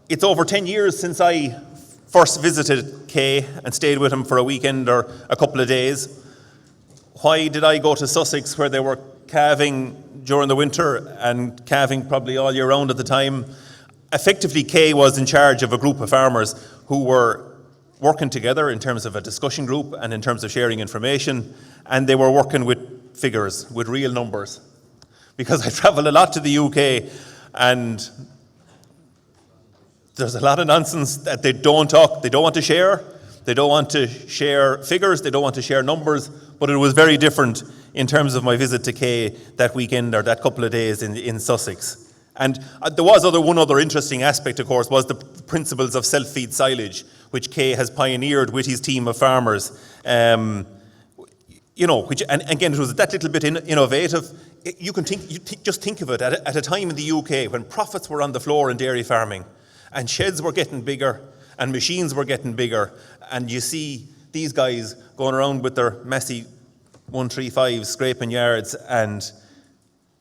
It's over 10 years since I first visited Kay and stayed with him for a weekend or a couple of days. Why did I go to Sussex, where they were calving during the winter and calving probably all year round at the time? Effectively, Kay was in charge of a group of farmers who were working together in terms of a discussion group and in terms of sharing information, and they were working with figures, with real numbers. Because I travel a lot to the UK, and there's a lot of nonsense that they don't want to share. They don't want to share figures, they don't want to share numbers, but it was very different in terms of my visit to Kay that weekend or that couple of days in Sussex. And there was one other interesting aspect, of course, was the principles of self-feed silage, which Kay has pioneered with his team of farmers. Which, and again, it was that little bit innovative. Just think of it at a time in the UK when profits were on the floor in dairy farming, and sheds were getting bigger, and machines were getting bigger, and you see these guys going around with their messy 135s, scraping yards and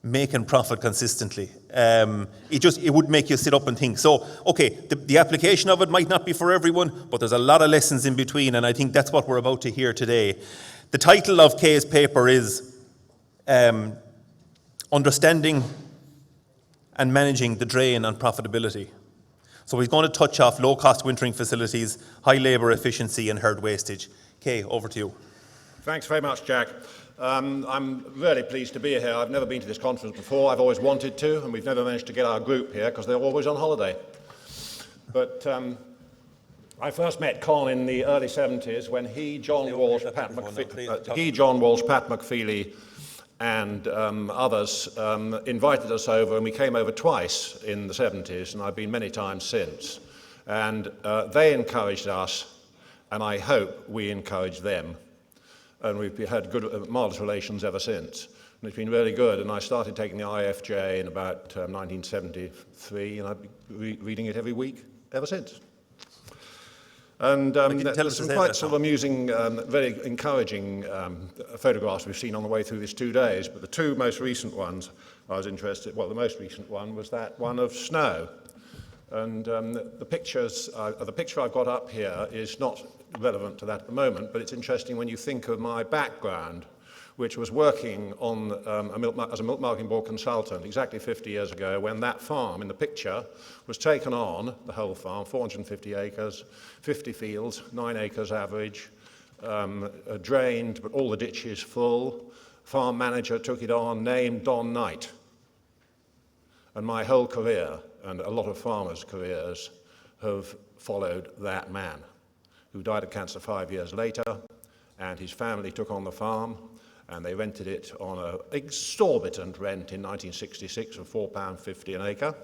making profit consistently. It would make you sit up and think. So, okay, the application of it might not be for everyone, but there's a lot of lessons in between, and I think that's what we're about to hear today. The title of Kay's paper is Understanding and Managing the Drain on Profitability. So he's going to touch off low-cost wintering facilities, high labour efficiency and herd wastage. Kay, over to you. Thanks very much, Jack. I'm really pleased to be here. I've never been to this conference before. I've always wanted to, and we've never managed to get our group here because they're always on holiday. But I first met Con in the early 70s when John Walsh, Pat McFeely, and others invited us over, and we came over twice in the 70s, and I've been many times since. And they encouraged us, and I hope we encouraged them. And we've had good, marvellous relations ever since. And it's been really good, and I started taking the IFJ in about 1973, and I've been reading it every week ever since. And there's some quite sort of amusing, very encouraging photographs we've seen on the way through these 2 days, but the two most recent ones I was interested, well, the most recent one was that one of snow. And the picture I've got up here is not relevant to that at the moment, but it's interesting when you think of my background, which was working on as a milk marketing board consultant exactly 50 years ago, when that farm in the picture was taken on, the whole farm, 450 acres, 50 fields, 9 acres average, drained, but all the ditches full. Farm manager took it on, named Don Knight. And my whole career, and a lot of farmers' careers, have followed that man, who died of cancer 5 years later, and his family took on the farm, and they rented it on an exorbitant rent in 1966 of £4.50 an acre,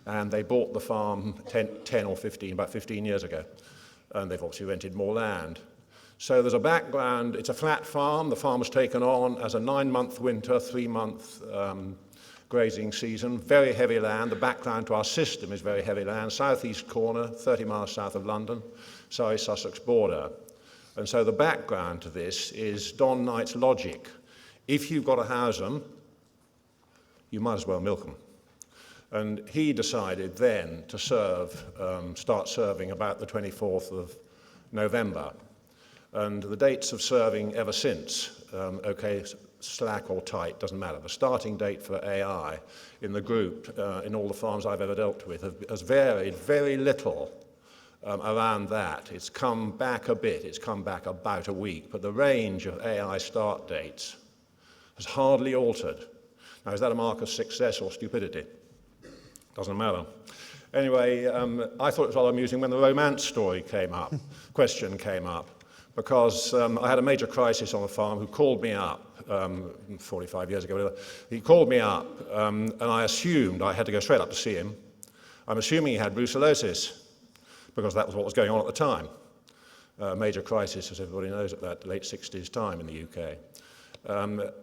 and they bought the farm 10 or 15, about 15 years ago, and they've obviously rented more land. So there's a background. It's a flat farm. The farm was taken on as a 9-month winter, 3-month grazing season, very heavy land. The background to our system is very heavy land. Southeast corner, 30 miles south of London, Surrey-Sussex border. And so the background to this is Don Knight's logic. If you've got to house them, you might as well milk them. And he decided then to start serving about the 24th of November. And the dates of serving ever since, slack or tight, doesn't matter. The starting date for AI in the group, in all the farms I've ever dealt with, has varied very little around that. It's come back a bit, it's come back about a week, but the range of AI start dates has hardly altered. Now, is that a mark of success or stupidity? Doesn't matter. Anyway, I thought it was rather amusing when the romance story question came up, because I had a major crisis on the farm who called me up 45 years ago, whatever. He called me up, and I assumed I had to go straight up to see him. I'm assuming he had brucellosis, because that was what was going on at the time. Major crisis, as everybody knows, at that late 60s time in the UK.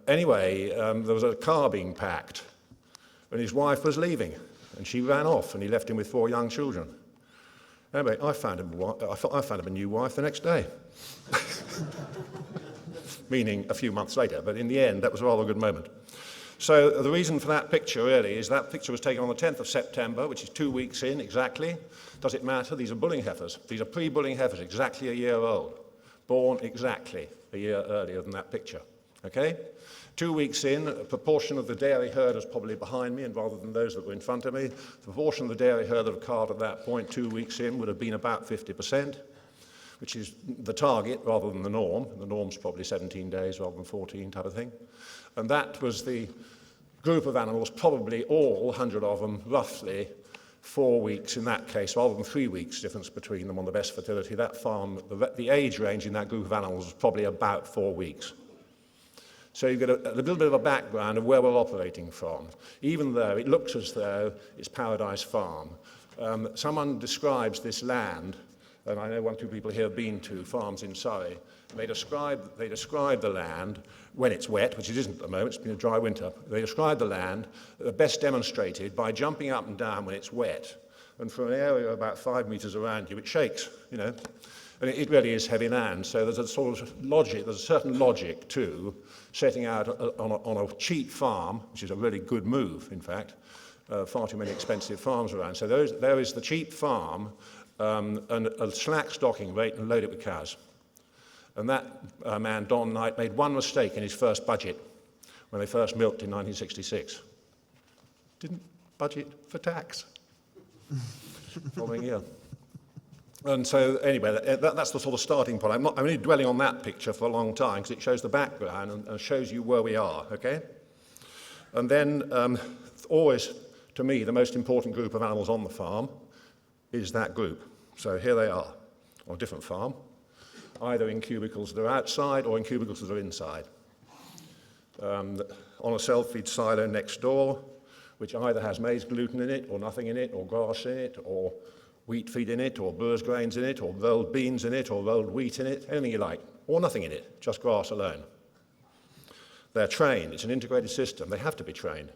Anyway, there was a car being packed, and his wife was leaving, and she ran off, and he left him with 4 young children. Anyway, I found him a new wife the next day. Meaning a few months later, but in the end, that was a rather good moment. So the reason for that picture really is that picture was taken on the 10th of September, which is 2 weeks in exactly. Does it matter? These are bulling heifers. These are pre-bulling heifers, exactly a year old, born exactly a year earlier than that picture. Okay? 2 weeks in, a proportion of the dairy herd was probably behind me, and rather than those that were in front of me, the proportion of the dairy herd that had calved at that point 2 weeks in would have been about 50%, which is the target rather than the norm. The norm's probably 17 days rather than 14 type of thing. And that was the group of animals, probably all 100 of them, roughly 4 weeks in that case, rather than 3 weeks difference between them on the best fertility. That farm, the age range in that group of animals was probably about 4 weeks. So you get a little bit of a background of where we're operating from, even though it looks as though it's Paradise Farm. Someone describes this land, and I know one or two people here have been to farms in Surrey, and they describe the land when it's wet, which it isn't at the moment, it's been a dry winter. They describe the land best demonstrated by jumping up and down when it's wet. And for an area about 5 meters around you, it shakes, you know. And it really is heavy land, so there's a sort of logic, there's a certain logic to setting out on a cheap farm, which is a really good move, in fact. Far too many expensive farms around. So there is the cheap farm and a slack stocking rate and load it with cows. And that man, Don Knight, made one mistake in his first budget when they first milked in 1966. Didn't budget for tax. Following year. And so, anyway, that's the sort of starting point. I'm only dwelling on that picture for a long time because it shows the background and shows you where we are, okay? And then, always, to me, the most important group of animals on the farm is that group. So here they are, on a different farm, either in cubicles that are outside or in cubicles that are inside. On a self-feed silo next door, which either has maize gluten in it, or nothing in it, or grass in it, or wheat feed in it, or Burr's grains in it, or rolled beans in it, or rolled wheat in it, anything you like, or nothing in it, just grass alone. They're trained. It's an integrated system. They have to be trained.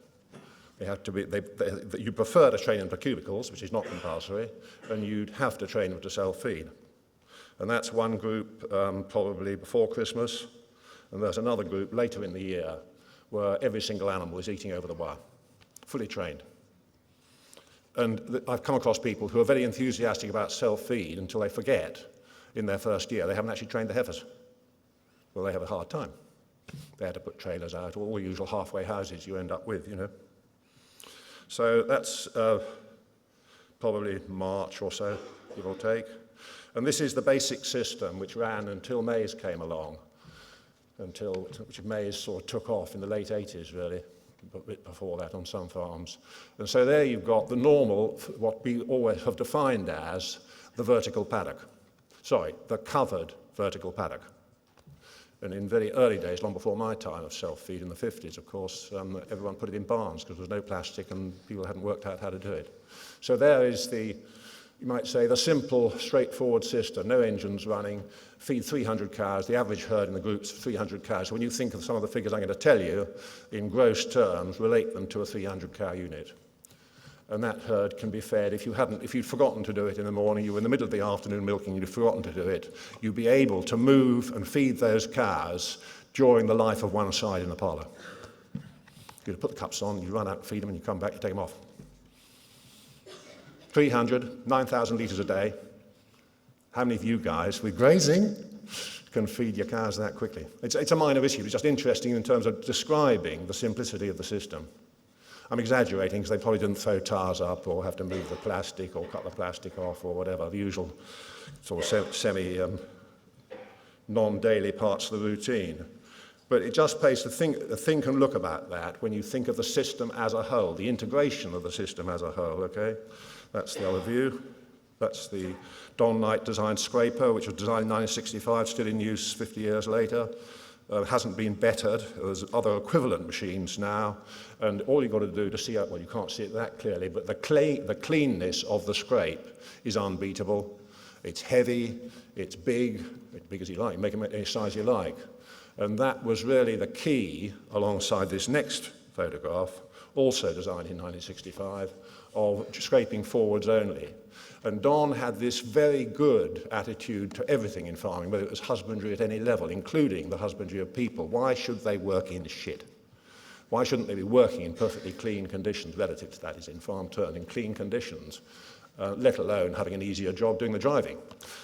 They have to be. You prefer to train them for cubicles, which is not compulsory, and you'd have to train them to self-feed. And that's one group probably before Christmas, and there's another group later in the year where every single animal is eating over the wire, fully trained. And I've come across people who are very enthusiastic about self-feed until they forget in their first year they haven't actually trained the heifers. Well, they have a hard time. They had to put trailers out, all the usual halfway houses you end up with, you know. So that's probably March or so, give or take. And this is the basic system which ran until maize came along, which maize sort of took off in the late 80s, really. A bit before that on some farms. And so there you've got the normal, what we always have defined as the vertical paddock. Sorry, the covered vertical paddock. And in very early days, long before my time of self-feed in the 50s, of course, everyone put it in barns because there was no plastic and people hadn't worked out how to do it. So there is the, you might say, the simple, straightforward system, no engines running, feed 300 cows, the average herd in the group's 300 cows. So when you think of some of the figures I'm going to tell you, in gross terms, relate them to a 300 cow unit. And that herd can be fed, if you'd forgotten to do it in the morning, you were in the middle of the afternoon milking, you'd forgotten to do it, you'd be able to move and feed those cows during the life of one side in the parlour. You'd put the cups on, you run out and feed them, and you come back, you take them off. 300, 9,000 litres a day. How many of you guys, with grazing, can feed your cows that quickly? It's a minor issue, it's just interesting in terms of describing the simplicity of the system. I'm exaggerating because they probably didn't throw tars up or have to move the plastic or cut the plastic off or whatever, the usual sort of non-daily parts of the routine. But it just pays to think and look about that when you think of the system as a whole, the integration of the system as a whole, okay? That's the other view. That's the Don Knight designed scraper, which was designed in 1965, still in use 50 years later. Hasn't been bettered. There's other equivalent machines now, and all you've got to do to see it, well, you can't see it that clearly, but the cleanness of the scrape is unbeatable. It's heavy, it's big as you like, make it any size you like. And that was really the key, alongside this next photograph, also designed in 1965, of scraping forwards only. And Don had this very good attitude to everything in farming, whether it was husbandry at any level, including the husbandry of people. Why should they work in shit? Why shouldn't they be working in perfectly clean conditions, relative to that is in farm turn, in clean conditions, let alone having an easier job doing the driving?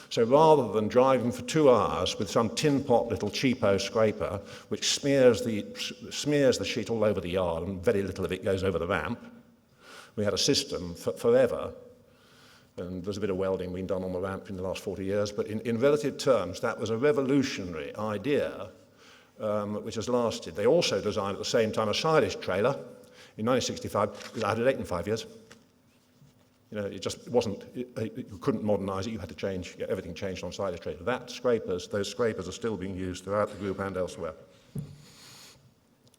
So rather than driving for 2 hours with some tin pot little cheapo scraper which smears the sheet all over the yard and very little of it goes over the ramp, we had a system forever, and there's a bit of welding being done on the ramp in the last 40 years, but in relative terms that was a revolutionary idea which has lasted. They also designed at the same time a silage trailer in 1965, because I had it 8 in 5 years. You know, it just wasn't, you couldn't modernise it, you had to change, everything changed on silage trailer. Those scrapers are still being used throughout the group and elsewhere.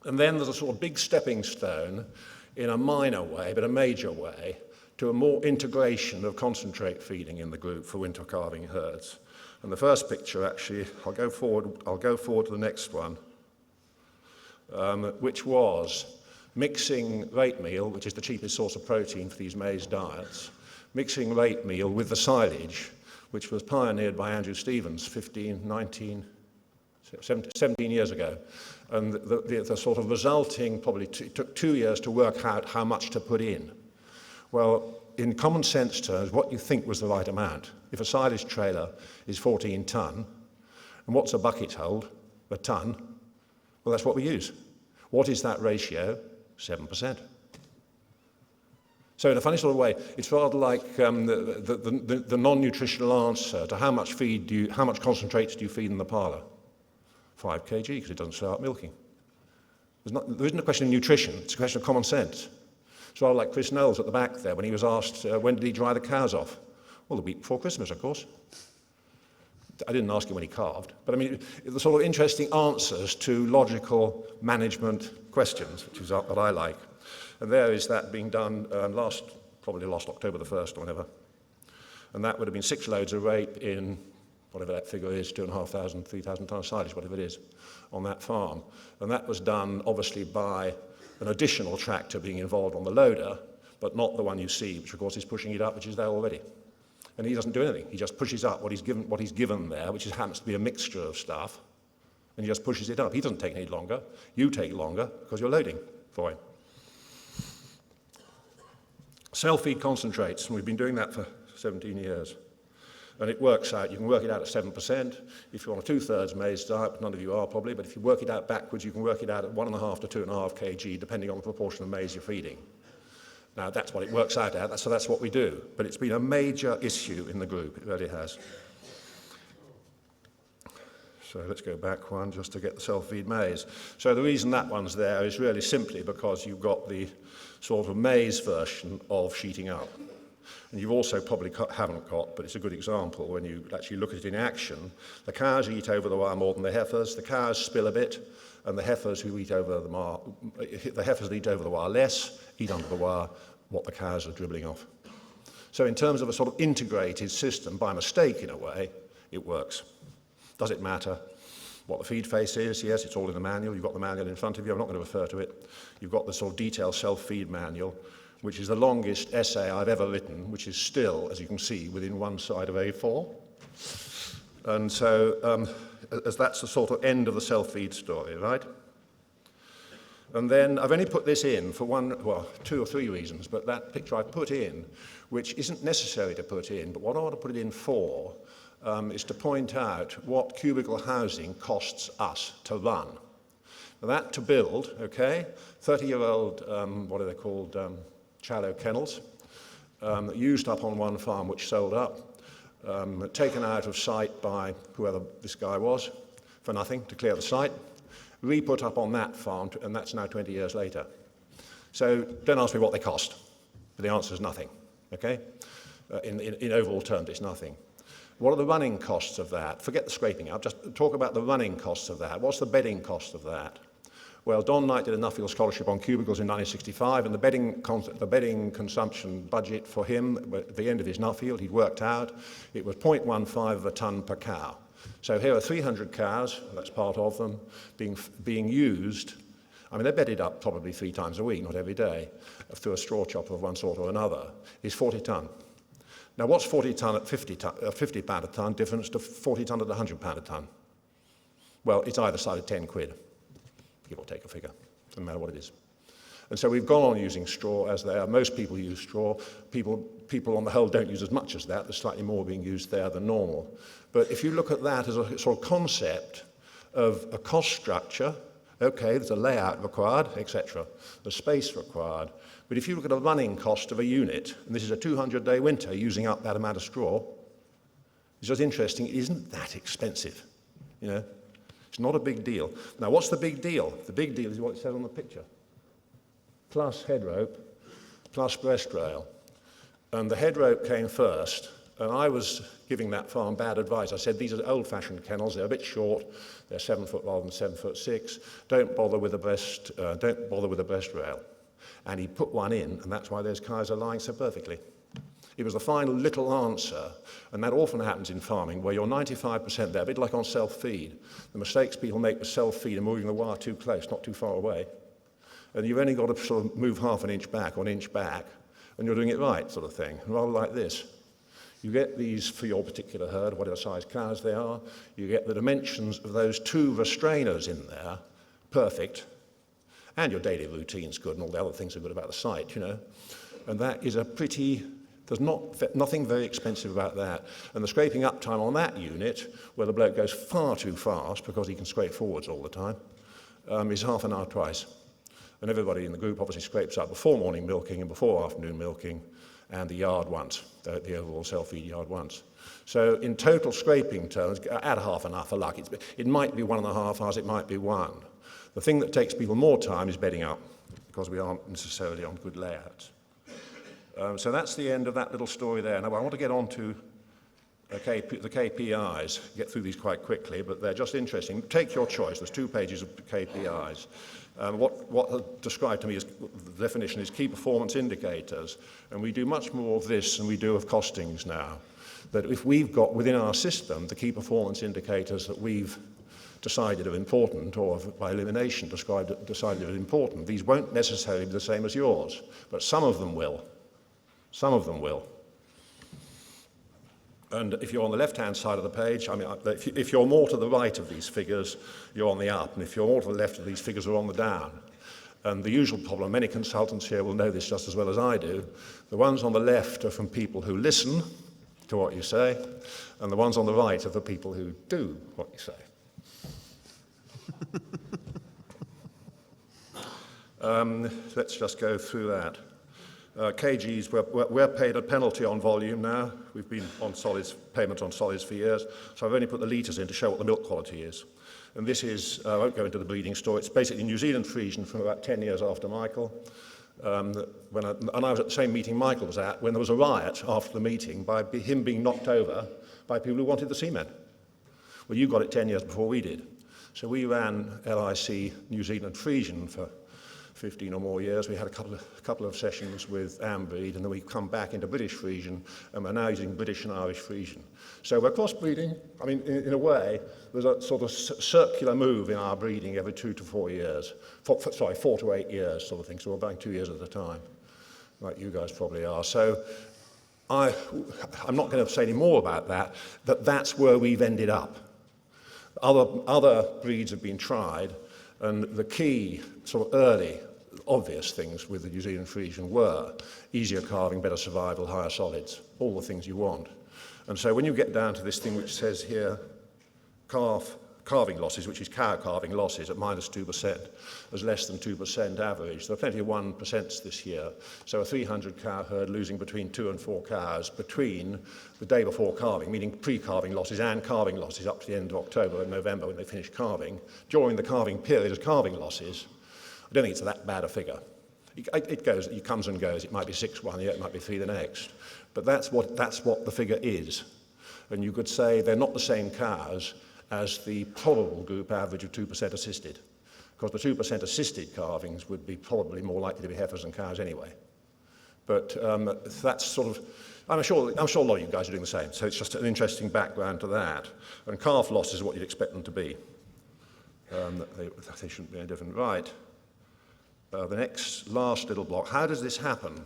And then there's a sort of big stepping stone in a minor way, but a major way, to a more integration of concentrate feeding in the group for winter calving herds. And the first picture, actually, I'll go forward to the next one, which was mixing rape meal, which is the cheapest source of protein for these maize diets, mixing rape meal with the silage, which was pioneered by Andrew Stevens 17 years ago. And the sort of resulting, probably it took 2 years to work out how much to put in. Well, in common sense terms, what you think was the right amount. If a silage trailer is 14 tonne, and what's a bucket hold? A tonne? Well, that's what we use. What is that ratio? 7%. So in a funny sort of way, it's rather like the non-nutritional answer to how much concentrates do you feed in the parlour? 5 kg, because it doesn't slow up milking. There isn't a question of nutrition, it's a question of common sense. It's rather like Chris Knowles at the back there when he was asked, when did he dry the cows off? Well, the week before Christmas, of course. I didn't ask him when he calved, but I mean, the sort of interesting answers to logical management questions, which is what I like. And there is that being done probably last October the 1st or whatever. And that would have been 6 loads of rape in, whatever that figure is, 2,500, 3,000 tonnes silage, whatever it is, on that farm. And that was done, obviously, by an additional tractor being involved on the loader, but not the one you see, which of course is pushing it up, which is there already. And he doesn't do anything. He just pushes up what he's given there, which happens to be a mixture of stuff, and he just pushes it up. He doesn't take any longer. You take longer because you're loading for him. Self-feed concentrates, and we've been doing that for 17 years. And it works out, you can work it out at 7%. If you're on a 2/3 maize diet, none of you are probably, but if you work it out backwards, you can work it out at 1.5 to 2.5 kg, depending on the proportion of maize you're feeding. Now, that's what it works out at, so that's what we do. But it's been a major issue in the group, it really has. So let's go back one just to get the self-feed maize. So the reason that one's there is really simply because you've got the sort of maize version of sheeting up. And you've also probably haven't got, but it's a good example when you actually look at it in action. The cows eat over the wire more than the heifers. The cows spill a bit, and the heifers who eat over the heifers that eat over the wire less, eat under the wire what the cows are dribbling off. So in terms of a sort of integrated system, by mistake in a way, it works. Does it matter what the feed face is? Yes, it's all in the manual. You've got the manual in front of you. I'm not going to refer to it. You've got the sort of detailed self-feed manual, which is the longest essay I've ever written, which is still, as you can see, within one side of A4. And so as that's the sort of end of the self-feed story, right? And then I've only put this in for 2 or 3 reasons, but that picture I put in, which isn't necessary to put in, but what I want to put it in for is to point out what cubicle housing costs us to run. Now that to build, okay, 30-year-old, what are they called, shallow kennels, used up on one farm which sold up, taken out of sight by whoever this guy was for nothing to clear the site, re-put up on that farm, and that's now 20 years later. So don't ask me what they cost, but the answer is nothing, okay? In overall terms, it's nothing. What are the running costs of that? Forget the scraping up, just talk about the running costs of that. What's the bedding cost of that? Well, Don Knight did a Nuffield scholarship on cubicles in 1965, and the bedding consumption budget for him at the end of his Nuffield, he'd worked out, it was 0.15 of a tonne per cow. So here are 300 cows, that's part of them, being used. I mean, they're bedded up probably 3 times a week, not every day, through a straw chopper of one sort or another, is 40 tonne. Now, what's 40 tonne at 50 pound a tonne difference to 40 tonne at 100 pound a tonne? Well, it's either side of 10 quid. Give or take a figure, doesn't matter what it is. And so we've gone on using straw as they are. Most people use straw. People on the whole don't use as much as that. There's slightly more being used there than normal. But if you look at that as a sort of concept of a cost structure, okay, there's a layout required, etc. There's space required. But if you look at a running cost of a unit, and this is a 200-day winter using up that amount of straw, it's just interesting, it isn't that expensive, you know. It's not a big deal. Now, what's the big deal? The big deal is what it says on the picture. Plus head rope, plus breast rail. And the head rope came first, and I was giving that farm bad advice. I said, these are old-fashioned kennels, they're a bit short, they're 7 foot rather than 7'6". Don't bother with the breast rail. And he put one in, and that's why those cows are lying so perfectly. It was the final little answer, and that often happens in farming, where you're 95% there, a bit like on self-feed. The mistakes people make with self-feed are moving the wire too close, not too far away. And you've only got to sort of move half an inch back or an inch back, and you're doing it right, sort of thing. And rather like this. You get these for your particular herd, whatever size cows they are. You get the dimensions of those 2 restrainers in there, perfect. And your daily routine's good, and all the other things are good about the site, you know. And that is a pretty, there's nothing very expensive about that. And the scraping up time on that unit, where the bloke goes far too fast because he can scrape forwards all the time, is half an hour twice. And everybody in the group obviously scrapes up before morning milking and before afternoon milking, and the yard once, the overall self-feed yard once. So in total scraping terms, add half an hour for luck. It might be 1.5 hours, it might be 1. The thing that takes people more time is bedding up, because we aren't necessarily on good layouts. So that's the end of that little story there. Now I want to get on to the KPIs, get through these quite quickly, but they're just interesting. Take your choice. There's 2 pages of KPIs. What described to me as the definition is key performance indicators, and we do much more of this than we do of costings now. That if we've got within our system the key performance indicators that we've decided are important, or by elimination decided are important, these won't necessarily be the same as yours, but some of them will. Some of them will. And if you're on the left-hand side of the page, I mean, if you're more to the right of these figures, you're on the up, and if you're more to the left of these figures, you're on the down. And the usual problem, many consultants here will know this just as well as I do, the ones on the left are from people who listen to what you say, and the ones on the right are the people who do what you say. Let's just go through that. KGs, we're paid a penalty on volume now. We've been on solids, payment on solids for years, so I've only put the litres in to show what the milk quality is. And this is, I won't go into the breeding story, it's basically New Zealand Friesian from about 10 years after Michael. And I was at the same meeting Michael was at when there was a riot after the meeting by him being knocked over by people who wanted the semen. Well, you got it 10 years before we did. So we ran LIC New Zealand Friesian for 15 or more years. We had a couple of sessions with Ambreed, and then we've come back into British Friesian, and we're now using British and Irish Friesian. So we're cross-breeding. I mean, in a way, there's a sort of circular move in our breeding every 2 to 4 years. 4 to 8 years sort of thing, so we're buying 2 years at a time, like you guys probably are. So I'm not going to say any more about that, but that's where we've ended up. Other breeds have been tried, and the key sort of early obvious things with the New Zealand Friesian were easier calving, better survival, higher solids, all the things you want. And so when you get down to this thing which says here, calving losses, which is cow calving losses at -2%, there's less than 2% average. There are plenty of 1% this year. So a 300 cow herd losing between 2 and 4 cows between the day before calving, meaning pre-calving losses and calving losses up to the end of October and November when they finish calving. During the calving period as calving losses, I don't think it's that bad a figure. It comes and goes. It might be 6 one year, it might be 3 the next. But that's what the figure is. And you could say they're not the same cows as the probable group average of 2% assisted, because the 2% assisted calvings would be probably more likely to be heifers than cows anyway. But that's sort of, I'm sure a lot of you guys are doing the same, so it's just an interesting background to that. And calf loss is what you'd expect them to be. They shouldn't be any different. Right. The last little block, how does this happen?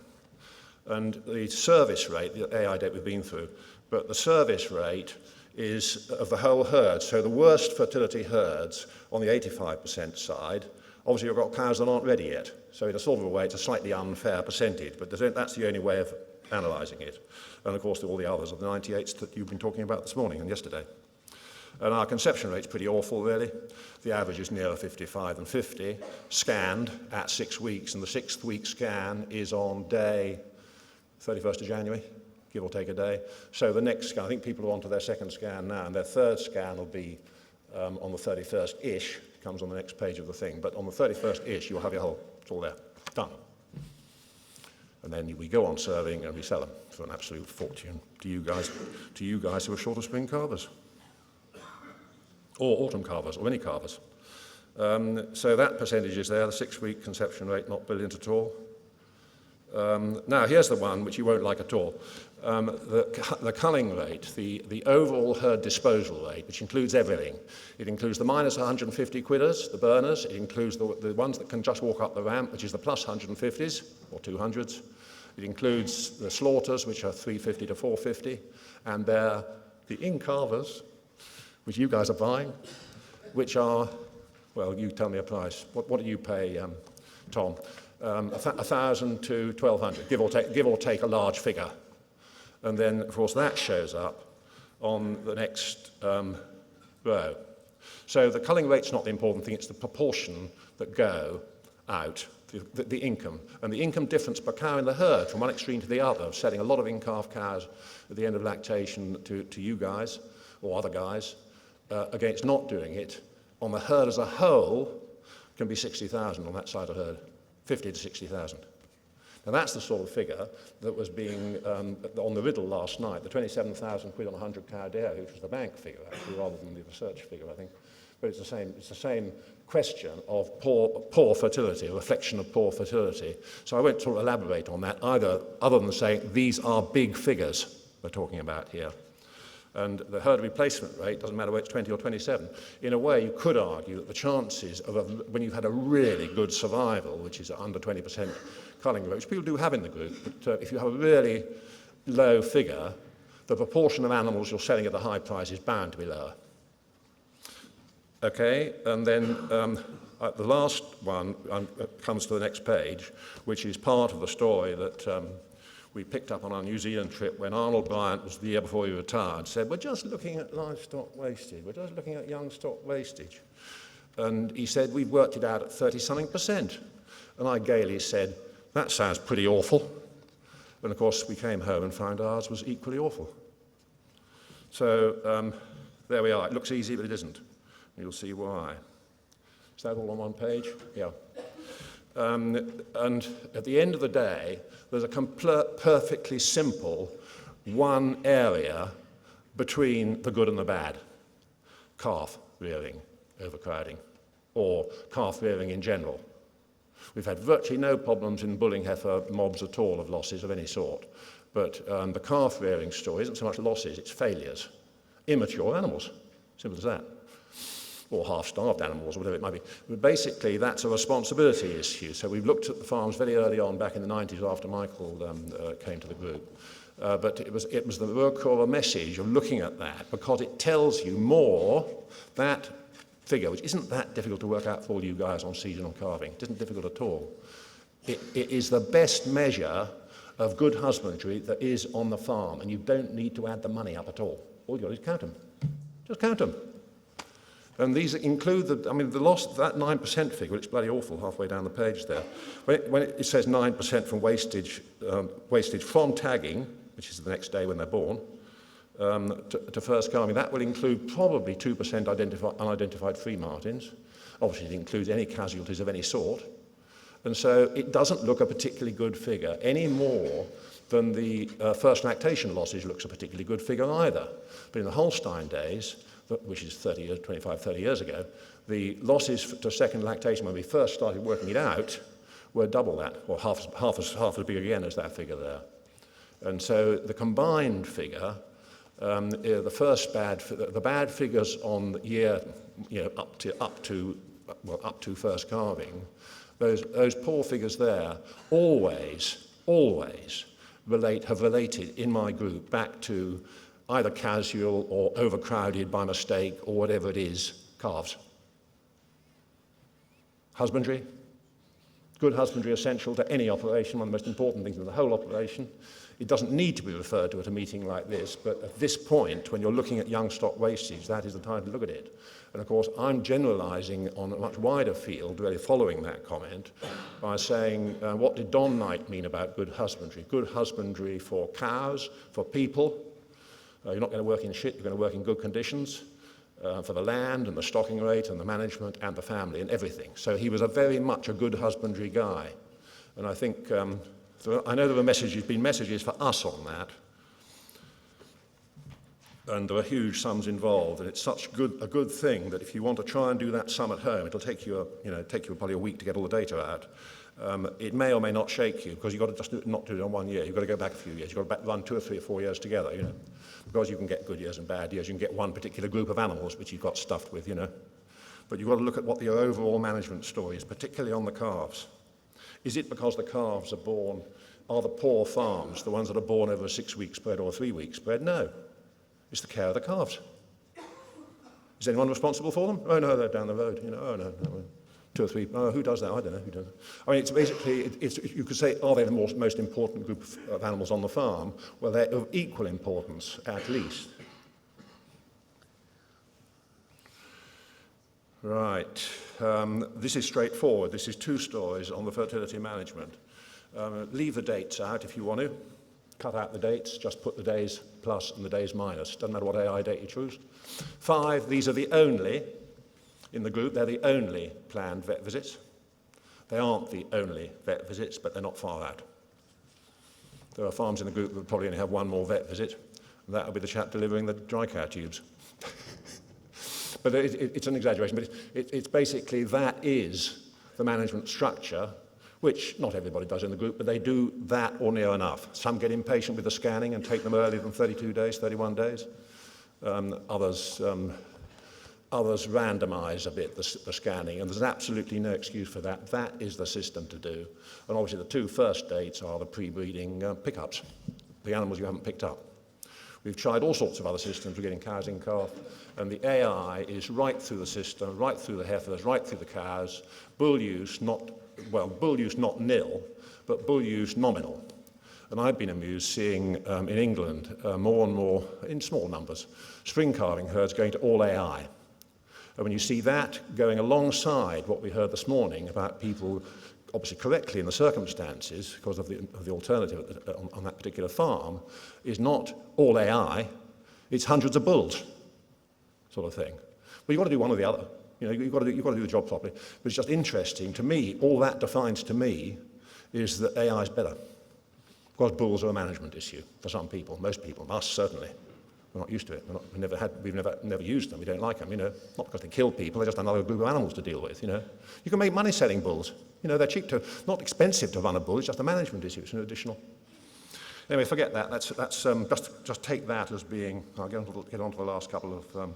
And the service rate, the AI data we've been through, but the service rate is of the whole herd. So the worst fertility herds on the 85% side Obviously, you've got cows that aren't ready yet. So in a sort of a way, it's a slightly unfair percentage, but that's the only way of analysing it. And of course, all the others are the 98s that you've been talking about this morning and yesterday. And our conception rate's pretty awful, really. The average is nearer 55 than 50, scanned at 6 weeks, and the 6th week scan is on day 31st of January, give or take a day. So the next scan, I think people are on to their 2nd scan now, and their 3rd scan will be on the 31st-ish, comes on the next page of the thing, but on the 31st-ish, you'll have your whole, it's all there, done. And then we go on serving and we sell them for an absolute fortune to you guys who are short of spring calvers. Or autumn calvers, or any calvers. So that percentage is there, the 6-week conception rate, not brilliant at all. Now, here's the one which you won't like at all. The culling rate, the overall herd disposal rate, which includes everything. It includes the minus 150 quidders, the burners. It includes the ones that can just walk up the ramp, which is the plus 150s, or 200s. It includes the slaughters, which are 350 to 450. And they're the in-calvers, which you guys are buying, which are, well, you tell me a price. What do you pay, Tom? 1,000 to 1,200, give or take a large figure. And then, of course, that shows up on the next row. So the culling rate's not the important thing, it's the proportion that go out, the income. And the income difference per cow in the herd from one extreme to the other, selling a lot of in-calf cows at the end of lactation to you guys, or other guys, against not doing it, on the herd as a whole, can be 60,000 on that side of the herd, 50 to 60,000. Now that's the sort of figure that was being on the riddle last night, the 27,000 quid on 100 cow dairy, which was the bank figure actually, rather than the research figure, I think. But it's the same question of poor fertility, a reflection of poor fertility. So I won't sort of elaborate on that either, other than saying these are big figures we're talking about here. And the herd replacement rate, doesn't matter whether it's 20 or 27. In a way, you could argue that the chances of, when you've had a really good survival, which is under 20% culling rate, which people do have in the group, but if you have a really low figure, the proportion of animals you're selling at the high price is bound to be lower. Okay, and then the last one comes to the next page, which is part of the story that we picked up on our New Zealand trip when Arnold Bryant was the year before he retired, said, we're just looking at livestock wastage, we're just looking at young stock wastage. And he said, we've worked it out at 30-something%. And I gaily said, that sounds pretty awful. And of course, we came home and found ours was equally awful. So there we are. It looks easy, but it isn't. You'll see why. Is that all on one page? Yeah. And at the end of the day, there's a perfectly simple one area between the good and the bad. Calf rearing, overcrowding, or calf rearing in general. We've had virtually no problems in bulling heifer mobs at all of losses of any sort. But the calf rearing story isn't so much losses, it's failures. Immature animals, simple as that. Or half-starved animals, or whatever it might be. But basically, that's a responsibility issue. So we've looked at the farms very early on, back in the 90s, after Michael came to the group. But it was the Rurkora message of looking at that, because it tells you more, that figure, which isn't that difficult to work out for all you guys on seasonal calving. It isn't difficult at all. It is the best measure of good husbandry that is on the farm, and you don't need to add the money up at all. All you've got to do is count them. Just count them. And these include the loss, that 9% figure, it's bloody awful halfway down the page there. When it says 9% from wastage from tagging, which is the next day when they're born, to first calving, that will include probably 2% unidentified free martins. Obviously, it includes any casualties of any sort. And so it doesn't look a particularly good figure any more than the first lactation losses looks a particularly good figure either. But in the Holstein days, which is 25, 30 years ago, the losses to second lactation when we first started working it out were double that, or half as big again as that figure there. And so the combined figure, the bad figures on the year, up to first calving, those poor figures there always have related in my group back to either casual or overcrowded by mistake or whatever it is, calves. Husbandry. Good husbandry essential to any operation, one of the most important things in the whole operation. It doesn't need to be referred to at a meeting like this, but at this point, when you're looking at young stock wastage, that is the time to look at it. And of course, I'm generalising on a much wider field, really following that comment, by saying, what did Don Knight mean about good husbandry? Good husbandry for cows, for people. You're not going to work in shit, you're going to work in good conditions. For the land and the stocking rate and the management and the family and everything. So he was very much a good husbandry guy. And I think, I know there have been messages for us on that. And there are huge sums involved, and it's such a good thing that if you want to try and do that sum at home, it'll take you, probably a week to get all the data out. It may or may not shake you, because you've got to just not do it on 1 year. You've got to go back a few years. You've got to run 2 or 3 or 4 years together, Because you can get good years and bad years. You can get one particular group of animals which you've got stuffed with, But you've got to look at what the overall management story is, particularly on the calves. Is it because the calves are the poor farms, the ones that are born over a 6-week spread or a 3-week spread? No. It's the care of the calves. Is anyone responsible for them? Oh, no, they're down the road. Oh, no. 2 or 3. Oh, who does that? I don't know. Who does it? I mean, it's basically, you could say, are they the most important group of animals on the farm? Well, they're of equal importance, at least. Right. This is straightforward. This is 2 stories on the fertility management. Leave the dates out if you want to. Cut out the dates. Just put the days plus and the days minus. Doesn't matter what AI date you choose. 5, these are the only. In the group, they're the only planned vet visits. They aren't the only vet visits, but they're not far out. There are farms in the group that will probably only have 1 more vet visit, and that will be the chap delivering the dry cow tubes. But it's an exaggeration, but it's basically that is the management structure, which not everybody does in the group, but they do that or near enough. Some get impatient with the scanning and take them earlier than 32 days, 31 days. Others randomise a bit the scanning, and there's absolutely no excuse for that. That is the system to do. And obviously the 2 first dates are the pre-breeding pickups, the animals you haven't picked up. We've tried all sorts of other systems for getting cows in calf, and the AI is right through the system, right through the heifers, right through the cows. Bull use not nil, but bull use nominal. And I've been amused seeing in England more and more, in small numbers, spring calving herds going to all AI. And when you see that going alongside what we heard this morning about people, obviously correctly in the circumstances, because of the alternative on that particular farm, is not all AI, it's hundreds of bulls, sort of thing. But you've got to do one or the other. You've got to do the job properly. But it's just interesting to me. All that defines to me is that AI is better, because bulls are a management issue for some people, most people, us certainly. We're not used to it. We've never used them. We don't like them, Not because they kill people, they're just another group of animals to deal with, You can make money selling bulls. They're cheap not expensive to run a bull, it's just a management issue, it's an additional. Anyway, forget that. Just take that as being, I'll get on to the last couple of,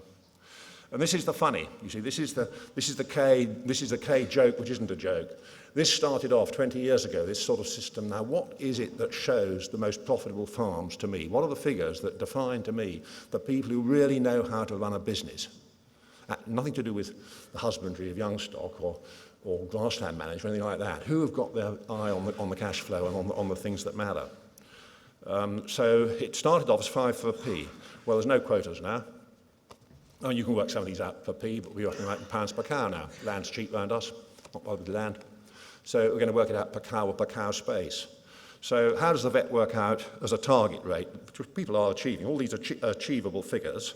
and this is the funny, you see, this is the Kay joke, which isn't a joke. This started off 20 years ago, this sort of system. Now, what is it that shows the most profitable farms to me? What are the figures that define to me the people who really know how to run a business? Nothing to do with the husbandry of young stock or grassland management or anything like that. Who have got their eye on the cash flow and on the things that matter? So it started off as 5 for a P. Well, there's no quotas now. Oh, you can work some of these out per P, but we're working out in pounds per cow now. Land's cheap around us, not bothered with land. So we're going to work it out per cow or per cow space. So how does the vet work out as a target rate, which people are achieving? All these are achievable figures.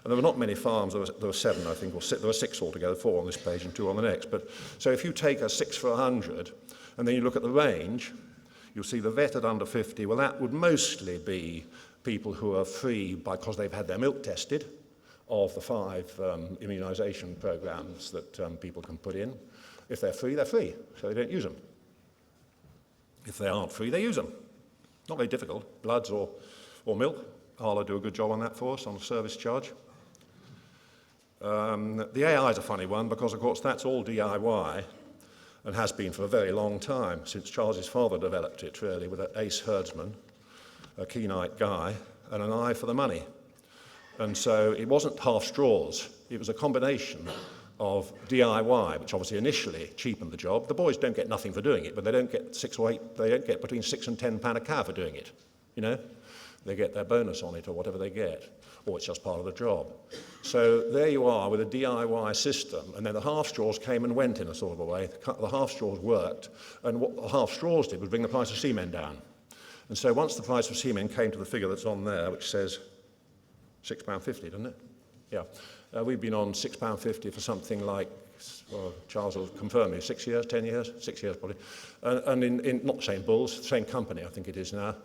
And there were not many farms, there were 7, I think, or 6, there were 6 altogether, 4 on this page and 2 on the next. But so if you take a 6 for 100, and then you look at the range, you'll see the vet at under 50, well, that would mostly be people who are free because they've had their milk tested of the 5 immunisation programmes that people can put in. If they're free, so they don't use them. If they aren't free, they use them. Not very difficult. Bloods or milk. Arla do a good job on that for us, on the service charge. The AI is a funny one because, of course, that's all DIY and has been for a very long time, since Charles's father developed it, really, with an ace herdsman, a keen-eyed guy, and an eye for the money. And so it wasn't half straws. It was a combination of DIY, which obviously initially cheapened the job. The boys don't get nothing for doing it, but they don't get they don't get between £6 and £10 a cow for doing it, you know? They get their bonus on it or whatever they get, or it's just part of the job. So there you are with a DIY system, and then the half straws came and went in a sort of a way. The half straws worked, and what the half straws did was bring the price of semen down. And so once the price of semen came to the figure that's on there, which says £6.50, doesn't it? Yeah. We've been on £6.50 for something like, well, Charles will confirm me, 6 years, 10 years? 6 years probably. And in not the same bulls, the same company I think it is now.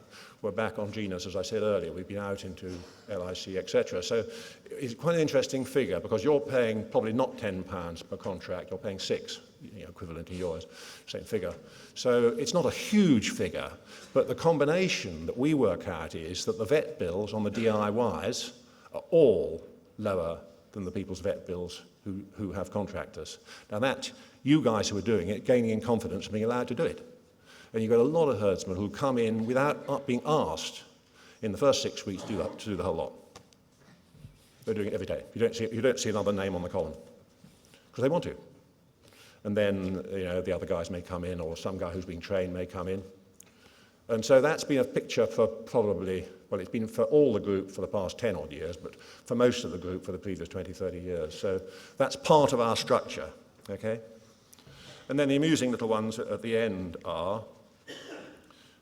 We're back on genus, as I said earlier. We've been out into LIC, etc. So it's quite an interesting figure because you're paying probably not £10 per contract, you're paying 6, you know, equivalent to yours, same figure. So it's not a huge figure, but the combination that we work out is that the vet bills on the DIYs are all lower than the people's vet bills who have contractors. Now that, you guys who are doing it, gaining in confidence and being allowed to do it. And you've got a lot of herdsmen who come in without being asked in the first 6 weeks to do the whole lot. They're doing it every day. You don't see another name on the column because they want to. And then, you know, the other guys may come in, or some guy who's been trained may come in. And so that's been a picture for probably, well, it's been for all the group for the past 10 odd years, but for most of the group for the previous 20, 30 years. So that's part of our structure, okay? And then the amusing little ones at the end are,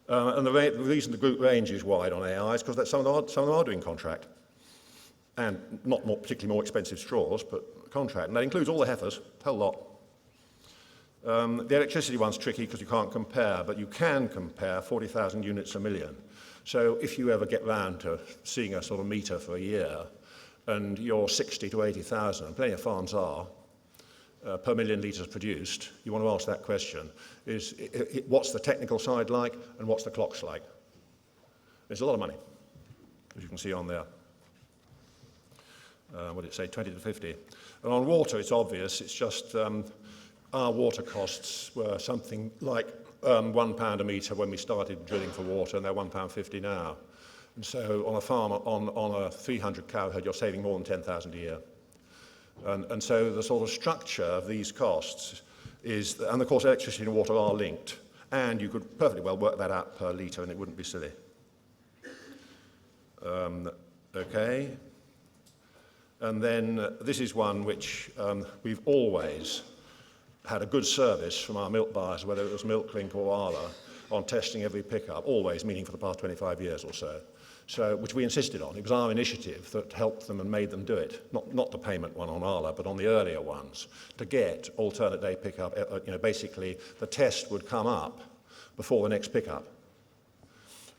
and the reason the group range is wide on AI is because some of them are doing contract. And not particularly more expensive straws, but contract. And that includes all the heifers, a whole lot. The electricity one's tricky because you can't compare, but you can compare 40,000 units a million. So if you ever get round to seeing a sort of meter for a year, and you're 60 to 80,000, and plenty of farms are, per million litres produced, you want to ask that question, is what's the technical side like, and what's the clocks like? There's a lot of money, as you can see on there. What did it say, 20 to 50? And on water, it's obvious, it's just our water costs were something like £1 a metre when we started drilling for water, and they're £1.50 now. And so on a farm, on a 300 cow herd, you're saving more than 10,000 a year. And so the sort of structure of these costs is, and of course electricity and water are linked, and you could perfectly well work that out per litre and it wouldn't be silly. Okay. And then this is one which we've always had a good service from our milk buyers, whether it was Milk Link or Arla, on testing every pickup, always, meaning for the past 25 years or so. So, which we insisted on. It was our initiative that helped them and made them do it. Not the payment one on Arla, but on the earlier ones, to get alternate day pickup. You know, basically, the test would come up before the next pickup.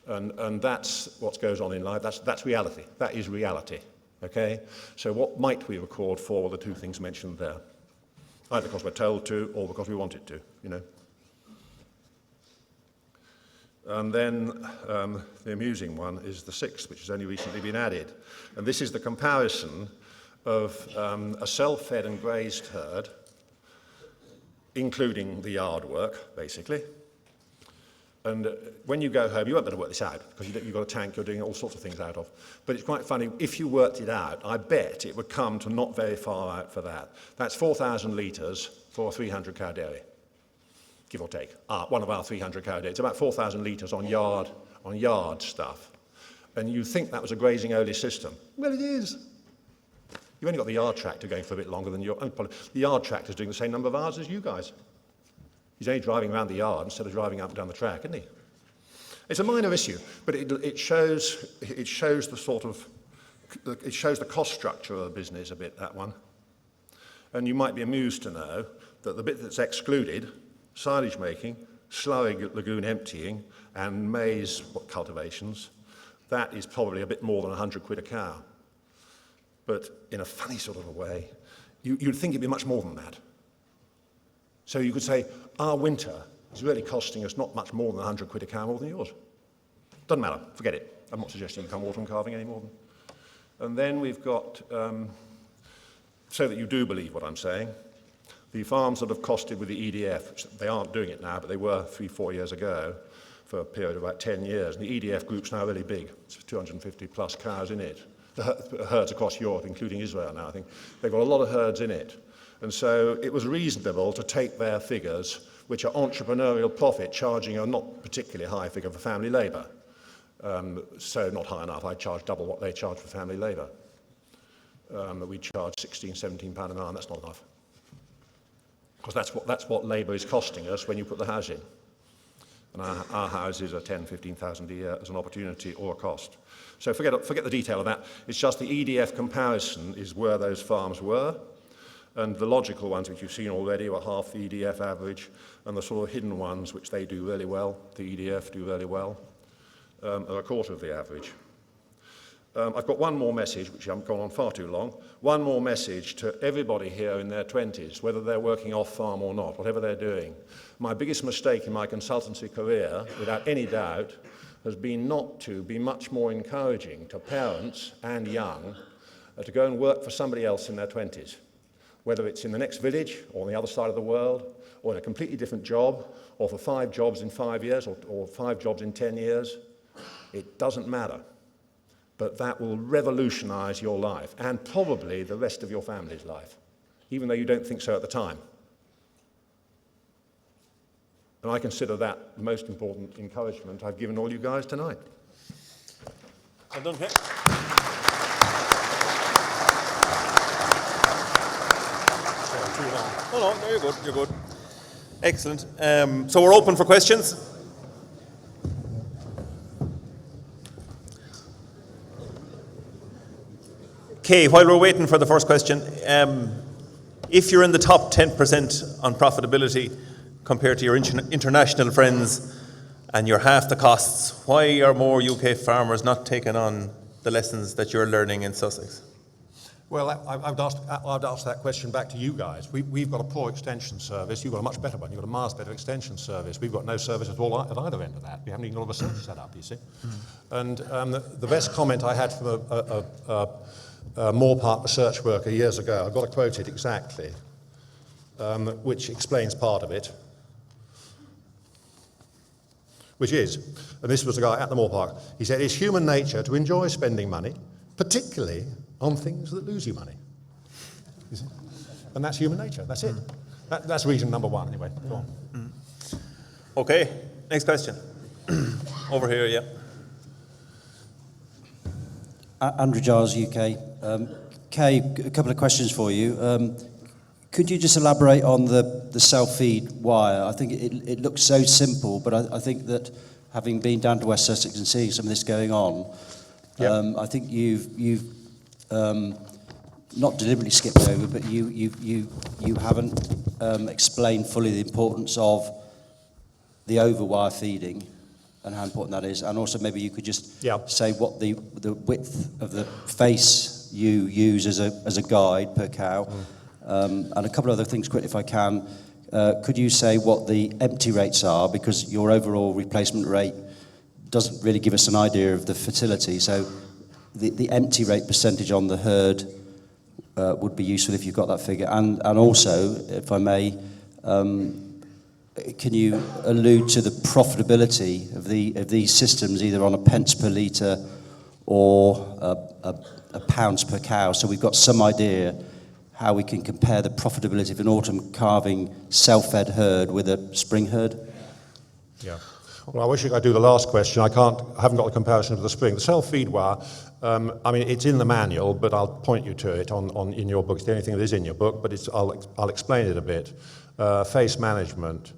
And that's what goes on in life. That's reality. That is reality. Okay? So what might we record for the two things mentioned there? Either because we're told to or because we want it to, you know. And then the amusing one is the sixth, which has only recently been added. And this is the comparison of a self-fed and grazed herd, including the yard work, basically. And when you go home, you won't be able to work this out, because you've got a tank you're doing all sorts of things out of. But it's quite funny, if you worked it out, I bet it would come to not very far out for that. That's 4,000 litres for a 300 cow dairy, give or take. One of our 300 cow dairies. It's about 4,000 litres on yard stuff. And you think that was a grazing only system. Well, it is. You've only got the yard tractor going for a bit longer than the yard tractor's doing the same number of hours as you guys. He's only driving around the yard instead of driving up and down the track, isn't he? It's a minor issue, but it shows the sort of, it shows the cost structure of the business a bit, that one. And you might be amused to know that the bit that's excluded, silage making, slurry lagoon emptying, and maize cultivations, that is probably a bit more than 100 quid a cow. But in a funny sort of a way, you'd think it'd be much more than that. So you could say, our winter is really costing us not much more than 100 quid a cow more than yours. Doesn't matter, forget it. I'm not suggesting you come water and calving anymore. And then we've got, so that you do believe what I'm saying, the farms that have costed with the EDF, which they aren't doing it now, but they were 3-4 years ago for a period of about 10 years. And the EDF group's now really big. It's 250 plus cows in it. the herds across Europe, including Israel now, I think. They've got a lot of herds in it. And so it was reasonable to take their figures, which are entrepreneurial profit, charging a not particularly high figure for family labour. So not high enough. I charge double what they charge for family labour. We charge £16, £17 an hour, and that's not enough. Because that's what labour is costing us when you put the house in. And our houses are 10,000, 15,000 a year as an opportunity or a cost. So forget the detail of that. It's just the EDF comparison is where those farms were. And the logical ones, which you've seen already, were half the EDF average, and the sort of hidden ones, which they do really well, the EDF do really well, are a quarter of the average. I've got one more message, which I've gone on far too long, one more message to everybody here in their 20s, whether they're working off-farm or not, whatever they're doing. My biggest mistake in my consultancy career, without any doubt, has been not to be much more encouraging to parents and young to go and work for somebody else in their 20s, whether it's in the next village or on the other side of the world, or in a completely different job, or for 5 jobs in 5 years, or 5 jobs in 10 years. It doesn't matter. But that will revolutionize your life, and probably the rest of your family's life, even though you don't think so at the time. And I consider that the most important encouragement I've given all you guys tonight. Well done, Kay. No, you're good. Excellent. So we're open for questions. Kay, while we're waiting for the first question, if you're in the top 10% on profitability compared to your international friends and you're half the costs, why are more UK farmers not taking on the lessons that you're learning in Sussex? Well, I would ask that question back to you guys. We've got a poor extension service. You've got a much better one. You've got a miles better extension service. We've got no service at all at either end of that. We haven't even got a research set up, you see. And the best comment I had from a Moorpark research worker years ago, I've got to quote it exactly, which explains part of it, which is, and this was a guy at the Moorpark, he said, it's human nature to enjoy spending money, particularly on things that lose you money. You see? And that's human nature, that's it. That's reason number one, anyway. Go on. Okay, next question. Over here, yeah. Andrew Giles, UK. Kay, a couple of questions for you. Could you just elaborate on the self-feed wire? I think it looks so simple, but I think that having been down to West Sussex and seeing some of this going on, yep. I think you've not deliberately skipped over, but you haven't explained fully the importance of the overwire feeding and how important that is, and also maybe you could just say what the width of the face you use as a guide per cow, and a couple of other things quickly if I can. Could you say what the empty rates are, because your overall replacement rate doesn't really give us an idea of the fertility, so the empty rate percentage on the herd would be useful if you've got that figure, and also, if I may, can you allude to the profitability of these systems, either on a pence per litre or a pounds per cow, so we've got some idea how we can compare the profitability of an autumn calving self-fed herd with a spring herd? Yeah. Well, I wish I could do the last question. I haven't got the comparison of the spring. The self-feed wire, I mean, it's in the manual, but I'll point you to it in your book. It's the only thing that is in your book, but I'll explain it a bit. Face management,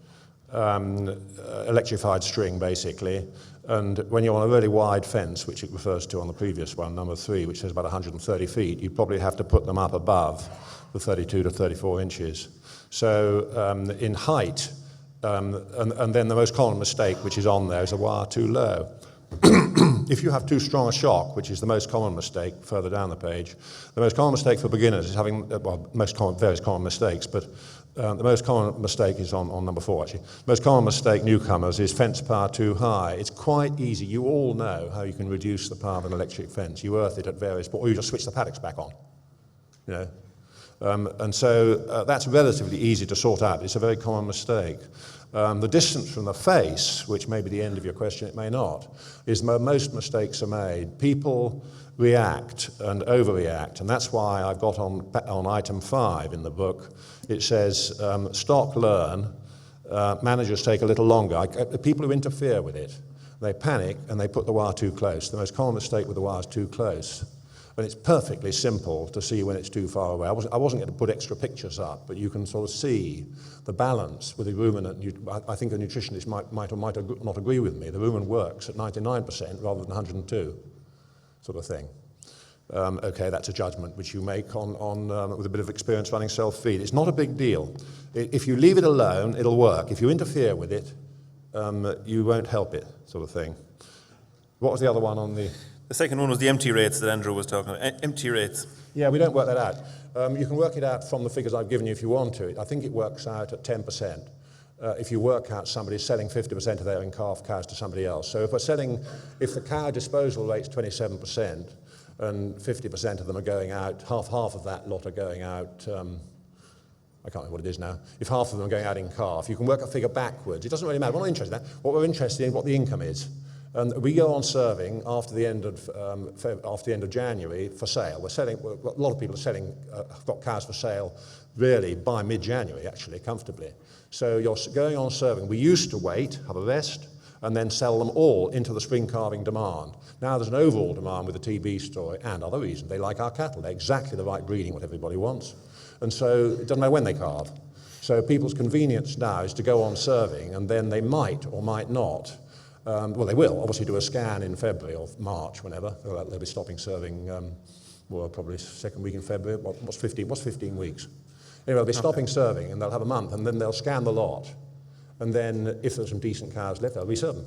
electrified string, basically. And when you're on a really wide fence, which it refers to on the previous one, number 3, which is about 130 feet, you probably have to put them up above the 32 to 34 inches. So in height, and then the most common mistake, which is on there, is a wire too low. If you have too strong a shock, which is the most common mistake further down the page, the most common mistake for beginners is having, various common mistakes, but the most common mistake is on number 4, actually. The most common mistake, newcomers, is fence power too high. It's quite easy. You all know how you can reduce the power of an electric fence. You earth it at various points, or you just switch the paddocks back on, you know. And so that's relatively easy to sort out. It's a very common mistake. The distance from the face, which may be the end of your question, it may not, is where most mistakes are made. People react and overreact, and that's why I've got on item 5 in the book, it says, stock learn, managers take a little longer. The people who interfere with it, they panic and they put the wire too close. The most common mistake with the wire is too close. And it's perfectly simple to see when it's too far away. I wasn't going to put extra pictures up, but you can sort of see the balance with the rumen. I think a nutritionist might or might not agree with me. The rumen works at 99% rather than 102, sort of thing. Okay, that's a judgment which you make on with a bit of experience running self-feed. It's not a big deal. If you leave it alone, it'll work. If you interfere with it, you won't help it, sort of thing. What was the other one on the... The second one was the empty rates that Andrew was talking about. Empty rates. Yeah, we don't work that out. You can work it out from the figures I've given you if you want to. I think it works out at 10%. If you work out somebody's selling 50% of their in-calf cows to somebody else. So if the cow disposal rate's 27% and 50% of them are going out, half of that lot are going out, I can't remember what it is now. If half of them are going out in calf, you can work a figure backwards. It doesn't really matter. We're not interested in that. What we're interested in is what the income is. And we go on serving after the end of January for sale. We're selling. A lot of people are selling. Have got cows for sale, really by mid-January, actually, comfortably. So you're going on serving. We used to wait, have a rest, and then sell them all into the spring calving demand. Now there's an overall demand with the TB story and other reasons. They like our cattle. They're exactly the right breeding, what everybody wants, and so it doesn't matter when they calve. So people's convenience now is to go on serving, and then they might or might not. Well, they will obviously do a scan in February or March, whenever. They'll be stopping serving, probably second week in February. What's 15 weeks? Anyway, they'll be stopping serving, and they'll have a month, and then they'll scan the lot. And then if there's some decent cows left, they'll reserve them.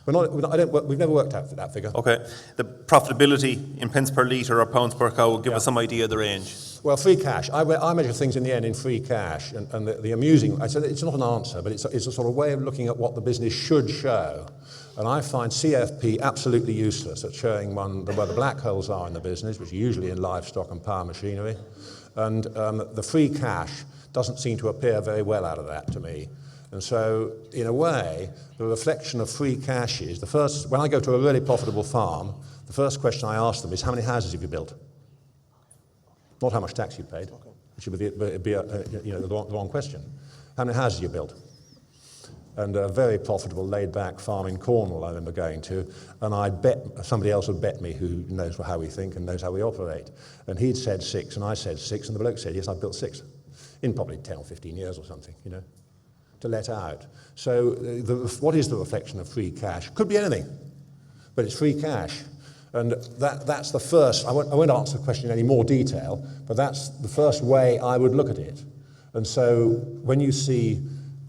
We've never worked out that figure. Okay. The profitability in pence per litre or pounds per cow will give us some idea of the range. Well, free cash. I measure things in the end in free cash, and the amusing. I said it's not an answer, but it's a sort of way of looking at what the business should show. And I find CFP absolutely useless at showing where the black holes are in the business, which are usually in livestock and power machinery. And the free cash doesn't seem to appear very well out of that to me. And so, in a way, the reflection of free cash is when I go to a really profitable farm, the first question I ask them is, how many houses have you built? Not how much tax you paid, which would be the wrong question. How many houses you built? And a very profitable, laid-back farm in Cornwall I remember going to, and I'd bet somebody else would bet me who knows how we think and knows how we operate. And he'd said 6, and I said 6, and the bloke said, yes, I've built 6 in probably 10 or 15 years or something, to let out. So what is the reflection of free cash? Could be anything, but it's free cash. And that's the first, I won't answer the question in any more detail, but that's the first way I would look at it. And so when you see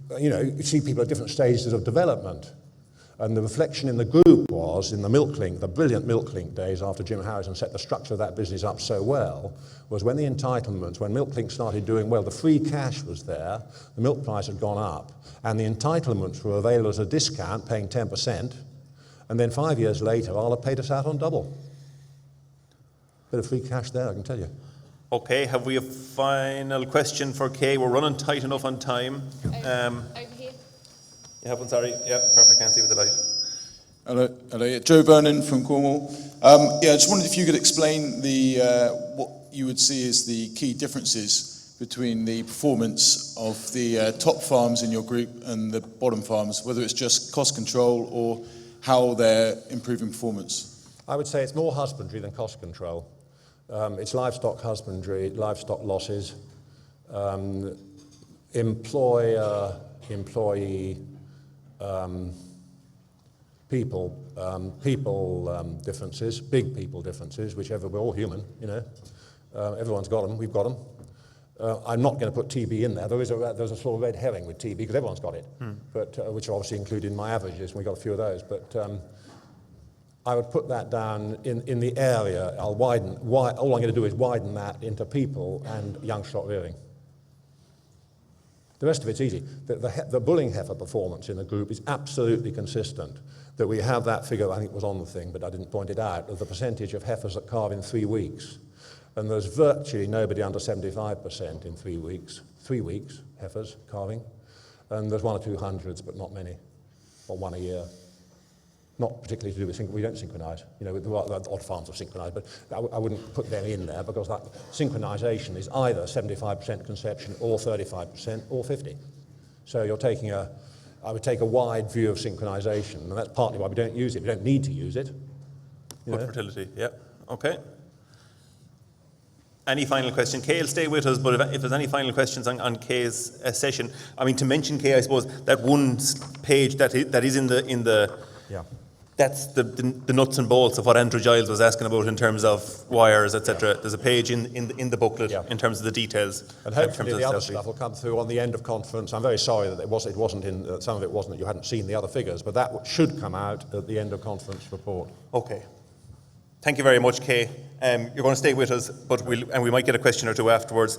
people at different stages of development, and the reflection in the group was, in the MilkLink, the brilliant MilkLink days after Jim Harrison set the structure of that business up so well, was when the entitlements, when MilkLink started doing well, the free cash was there, the milk price had gone up, and the entitlements were available as a discount, paying 10%, and then 5 years later, Arla paid us out on double. Bit of free cash there, I can tell you. Okay, have we a final question for Kay? We're running tight enough on time. Over here. You have one, sorry? Yeah, perfect, can't see with the light. Hello. Yeah, Joe Vernon from Cornwall. I just wondered if you could explain what you would see as the key differences between the performance of the top farms in your group and the bottom farms, whether it's just cost control or how they're improving performance. I would say it's more husbandry than cost control. It's livestock husbandry, livestock losses, employee, people differences, big people differences, we're all human, everyone's got them, we've got them. I'm not going to put TB in there. There's a sort of red herring with TB because everyone's got it, but which are obviously included in my averages, and we've got a few of those. But I would put that down in the area. All I'm going to do is widen that into people and young stock rearing. The rest of it's easy. The bulling heifer performance in the group is absolutely consistent. That we have that figure, I think it was on the thing, but I didn't point it out, of the percentage of heifers that calve in 3 weeks. And there's virtually nobody under 75% in 3 weeks. 3 weeks, heifers, calving. And there's 1 or 2 hundreds, but not many, or 1 a year. Not particularly to do with, we don't synchronise. You know, there are odd farms of synchronised, but I wouldn't put them in there because that synchronisation is either 75% conception or 35% or 50. So you're taking I would take a wide view of synchronisation, and that's partly why we don't use it. We don't need to use it. Good fertility, yeah. Okay. Any final question? Kay will stay with us, but if there's any final questions on Kay's session, I mean, to mention Kay, I suppose, that one page that is in the Yeah. that's the nuts and bolts of what Andrew Giles was asking about in terms of wires, etc. There's a page in the booklet in terms of the details. And hopefully the other stuff will come through on the end of conference. I'm very sorry that it wasn't in, some of it wasn't, that you hadn't seen the other figures, but that should come out at the end of conference report. Okay. Thank you very much, Kay. You're going to stay with us, but we might get a question or two afterwards.